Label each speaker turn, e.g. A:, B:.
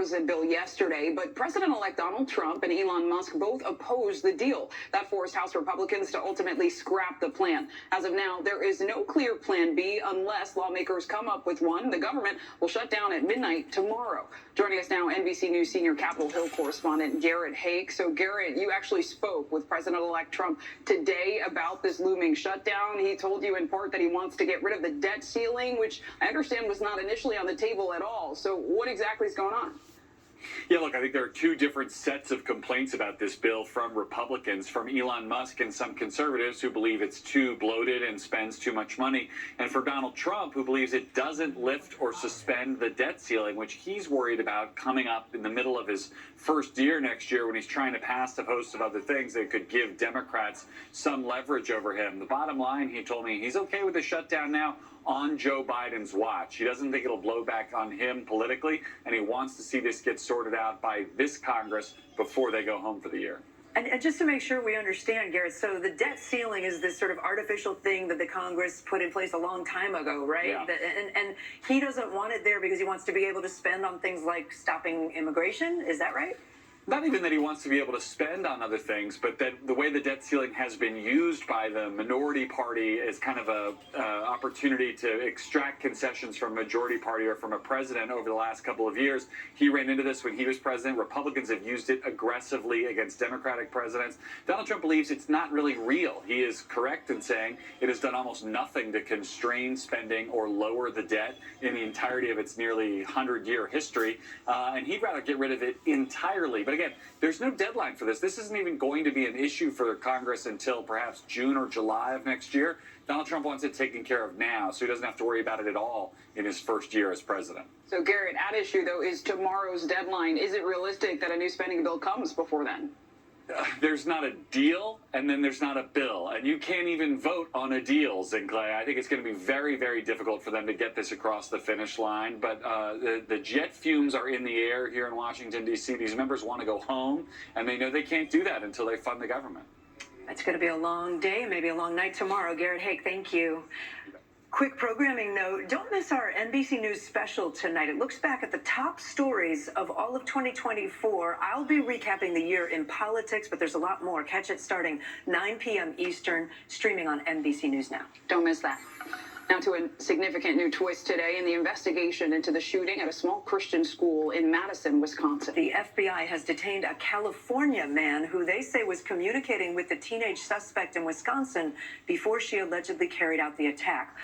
A: opposite bill yesterday, but President-elect Donald Trump and Elon Musk both opposed the deal. That forced House Republicans to ultimately scrap the plan. As of now, there is no clear plan B unless lawmakers come up with one. The government will shut down at midnight tomorrow. Joining us now, NBC News senior Capitol Hill correspondent Garrett Hake. So, Garrett, you actually spoke with President-elect Trump today about this looming shutdown. He told you in part that he wants to get rid of the debt ceiling, which I understand was not initially on the table at all. So what exactly is going on?
B: Yeah, look, I think there are two different sets of complaints about this bill from Republicans, from Elon Musk and some conservatives who believe it's too bloated and spends too much money, and for Donald Trump, who believes it doesn't lift or suspend the debt ceiling, which he's worried about coming up in the middle of his first year next year when he's trying to pass a host of other things that could give Democrats some leverage over him. The bottom line, he told me, he's okay with the shutdown now on Joe Biden's watch. He doesn't think it'll blow back on him politically, and he wants to see this get sorted out by this Congress before they go home for the year.
C: And just to make sure we understand, Garrett, so the debt ceiling is this sort of artificial thing that the Congress put in place a long time ago, right?
B: Yeah.
C: And he doesn't want it there because he wants to be able to spend on things like stopping immigration. Is that right?
B: Not even that he wants to be able to spend on other things, but that the way the debt ceiling has been used by the minority party is kind of a opportunity to extract concessions from a majority party or from a president over the last couple of years. He ran into this when he was president. Republicans have used it aggressively against Democratic presidents. Donald Trump believes it's not really real. He is correct in saying it has done almost nothing to constrain spending or lower the debt in the entirety of its nearly 100-year history, and he'd rather get rid of it entirely. But again, there's no deadline for this. This isn't even going to be an issue for Congress until perhaps June or July of next year. Donald Trump wants it taken care of now, so he doesn't have to worry about it at all in his first year as president.
A: So, Garrett, at issue, though, is tomorrow's deadline. Is it realistic that a new spending bill comes before then?
B: There's not a deal, and then there's not a bill, and you can't even vote on a deal, Zinclay. I think it's going to be very, very difficult for them to get this across the finish line, but the jet fumes are in the air here in Washington, D.C. These members want to go home, and they know they can't do that until they fund the government.
C: It's going to be a long day, maybe a long night tomorrow. Garrett Hake, thank you. Quick programming note, don't miss our NBC News special tonight. It looks back at the top stories of all of 2024. I'll be recapping the year in politics, but there's a lot more. Catch it starting 9 p.m. Eastern, streaming on NBC News Now.
A: Don't miss that. Now to a significant new twist today in the investigation into the shooting at a small Christian school in Madison, Wisconsin.
C: The FBI has detained a California man who they say was communicating with the teenage suspect in Wisconsin before she allegedly carried out the attack.